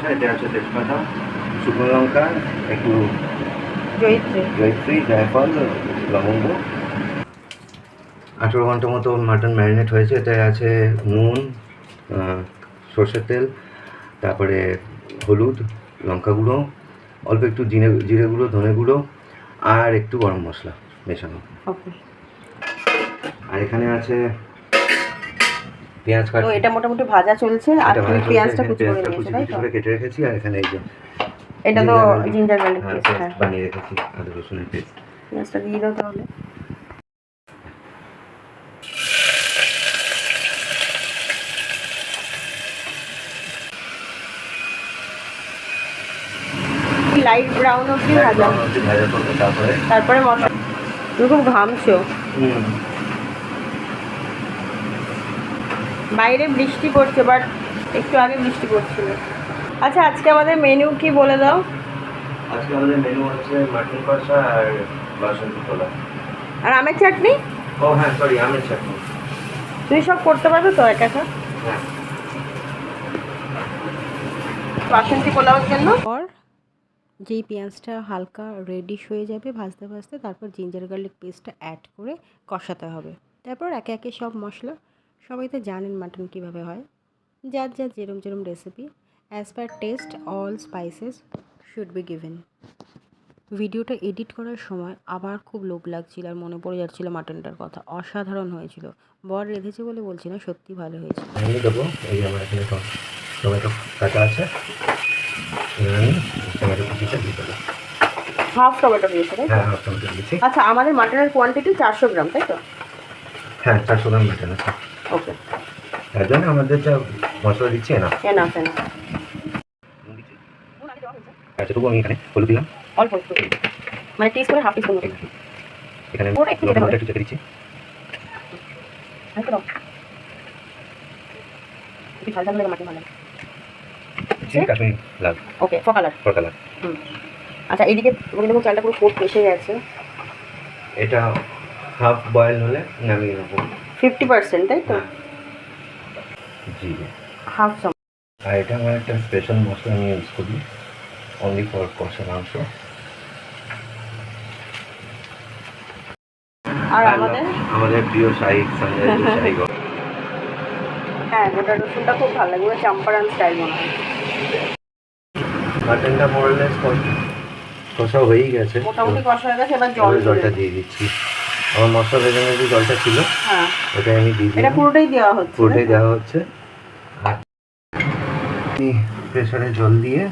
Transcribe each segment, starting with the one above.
আছে, এটা আছে তেজপাতা, শুকনো লঙ্কা, একটু জয়িত্রী, জায়ফল, লবঙ্গ। 18 ঘন্টা মতো মাটন ম্যারিনেট হয়েছে। এতে আছে নুন, সর্ষের তেল, তারপরে হলুদ, লঙ্কা গুঁড়ো, অল্প একটু জিরে গুঁড়ো, ধনে গুঁড়ো, আর একটু গরম মশলা মেশানো। আর এখানে আছে পেঁয়াজ কাটা। এটা মোটামুটি ভাজা চলছে। আর পেঁয়াজটা কুচি করে কেটে রেখেছি। আর এখানে এই যে এটা তো জিঞ্জার গার্লিক পেস্ট বানিয়ে রেখেছি, আদা রসুনের পেস্ট। পেঁয়াজটা দিয়ে দাও তাহলে। লাইট ব্রাউন অবধি ভাজা করবে। তারপরে মশলা। তুমি খুব ঘামছো। বাইরে বৃষ্টি পড়ছে, বাট একটু আগে বৃষ্টি পড়ছিল। আচ্ছা, আজকে আমাদের মেনু কি বলে দাও। আজকে আমাদের মেনু হচ্ছে মাটন কষা আর বাসন্তী পোলাও আর আমের চাটনি। ও হ্যাঁ, সরি, আমের চাটনি। তুমি সব করতে পারবে তো একা একা? হ্যাঁ। বাসন্তী পোলাওর জন্য যেই পেঁয়াজটা হালকা রেডিশ হয়ে যাবে ভাজতে ভাজতে, তারপর জিঞ্জার গার্লিক পেস্টটা অ্যাড করে কষাতে হবে। তারপর একে একে সব মশলা, সবাই তো জানেন মাটন কীভাবে হয়, যার যার যেরম যেরম recipe, as per test all spices should be given. ভিডিওটা এডিট করার সময় আবার খুব লোভ লাগছিল আর মনে পড়ে যাচ্ছিলো মাটনটার কথা। অসাধারণ হয়েছিল। বর রেঁধেছে বলে বলছি না, সত্যি ভালো হয়েছে। আমি দেবো, এই আমার এখানে টমেটো কাটা আছে, টমেটো কুচিটা দিয়ে দেবো। হাফ টমেটো দিয়েছে, তাই তো? হ্যাঁ, হাফ টমেটো দিয়েছি। আচ্ছা, আমাদের মাটনের কোয়ান্টিটি 400 গ্রাম, তাই তো? হ্যাঁ, 400 গ্রাম মাটন আছে। ওকে। তার জন্য আমাদের যা মশলা দিচ্ছি না। আচ্ছা, তবু আমি এখানে হলুদ দিলাম অল্প একটু, মানে টেস্ট করে হাফ টিস্পুন। এখানে লবণটা একটু চেপে দিচ্ছি। ঝাল ঝাল লাগে মাটন ভালো। কাশ্মীরি লাল। ওকে, ফর কালার। আচ্ছা, এইদিকে দেখুন চালটা পুরো কোট এসে গেছে। এটা হাফ বয়েল হলে নামিয়ে নেবো। 50%, তাই তো? জি। হাফ চামচ। আর এটা আমার একটা স্পেশাল মশলা আমি ইউজ করি, অনলি ফর কষা মাংস। আর আমাদের প্রিয় শাহী সঞ্জয় শাহী গরম। হ্যাঁ, গোটা রসুনটা খুব ভালো লাগে, ওটা চাম্পারান স্টাইল মনে হয়। মাটনটা মোরলেস কষা হয়েই গেছে, মোটামুটি কষা হয়ে গেছে। এবার জলটা দিয়ে দিচ্ছি। আমার মশলা ভেজানোর যে জলটা ছিল, হ্যাঁ, ওটাই আমি দিয়ে দিই। এটা পুরোটাই দেওয়া হচ্ছে। আর প্রেসারে জল দিয়ে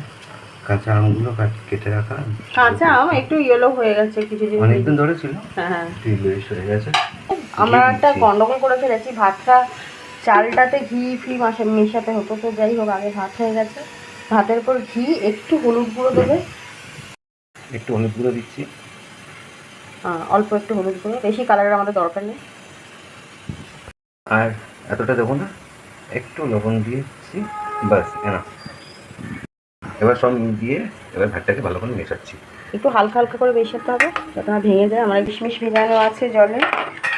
কাঁচা আমগুলো কেটে রাখা। কাঁচা আম একটু ইয়েলো হয়ে গেছে কিছুদিন, অনেকদিন ধরে ছিল। হ্যাঁ, একটু ইয়েলোইশ হয়ে গেছে। আমরা একটা গন্ডগোল করে ফেলেছি, ভাতটা চালটাতে ঘি মেশাতে হতো, তো যাই হোক, আগে ভাত হয়ে গেছে। ভাতের পর ঘি, একটু হলুদ গুঁড়ো দেবে। একটু হলুদ গুঁড়ো দিচ্ছি। অল্প একটু হলুদ গুঁড়ো, বেশি কালারের আমাদের দরকার নেই। আর এতটা দেবো না, একটু লবণ দিয়েছি, বাস এনাফ। এবার সব দিয়ে এবার ভাতটাকে ভালো করে মেশাচ্ছি। একটু হালকা হালকা করে মেশাতে হবে যাতে না ভেঙে যায়। আমার কিশমিশ ভেজানো আছে জলে,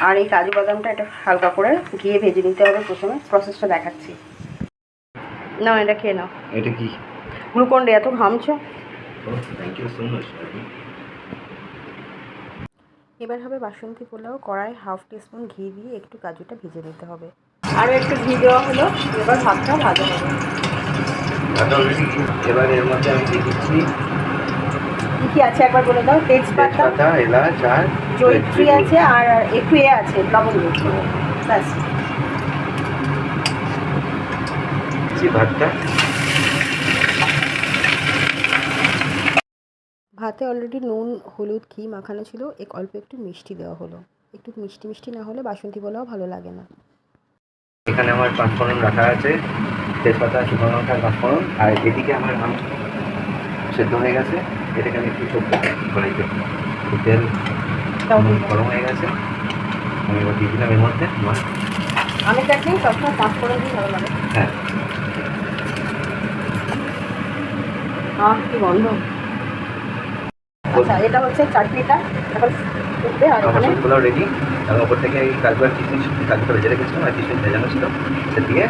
আর এই কাজু বাদামটা এটা হালকা করে ঘিয়ে ভেজে নিতে হবে। প্রথমে প্রসেসটা দেখাচ্ছি। নাও, এটা খেয়ে নাও। এটা কি? Glucon D. এত ঘামছো। Thank you so much. এবার হবে বাসন্তী পোলাও। কড়াই হাফ টিস্পুন ঘি দিয়ে একটু কাজুটা ভেজে নিতে হবে। আরও একটু ঘি দেওয়া হলো। এবার ভাতটা ভাজা হবে। এবার এর মধ্যে আমি দিয়ে দিচ্ছি কী কী আছে একবার বলে দাও। তেজপাতা, এলাচ আর জয়িত্রী আছে, আর একটু আছে লবঙ্গ। ব্যাস। ভাতটা ভাতে অলরেডি নুন হলুদ ঘি মাখানো ছিল, অল্প একটু মিষ্টি দেওয়া হলো। একটু মিষ্টি মিষ্টি না হলে বাসন্তী পোলাও ভালো লাগে না। এখানে আমার পাঁচফোড়ন রাখা আছে, তেজপাতা, শুকনো লঙ্কা, পাঁচফোড়ন। আর এদিকে আমার আম সেদ্ধ হয়ে গেছে, এটাকে আমি একটু ছোট কড়াইতে তেল গরম হয়ে গেছে, আমি এবার দিয়ে দিলাম এর মধ্যে আমার আমের চাটনি সবসময় পাঁচফোড়ন দিয়ে ভালো লাগে। হ্যাঁ। কি গন্ধ। আচ্ছা, এটা হচ্ছে চাটনিটা। এখন উঠবে। আর আমার পোলাও রেডি। আমি ওপর থেকে এই কাজুটা ভেজে রেখেছিলাম, আর কিশমিশ ভেজানো ছিল, সে দিয়ে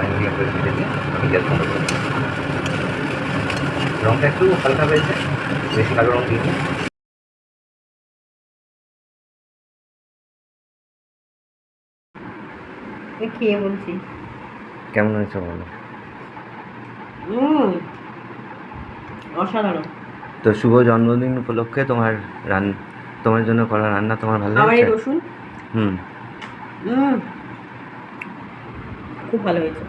আমি গ্যাস বন্ধ করে রঙটা একটু হালকা হয়েছে, বেশি কালো রঙ দিইনি। আমি খেয়ে বলছি। কেমন হয়েছে বলো? অসাধারণ। তো শুভ জন্মদিন উপলক্ষে তোমার জন্য করা রান্না তোমার ভালো আমার এই লাগছে? রসুন হুম। খুব ভালো হয়েছে।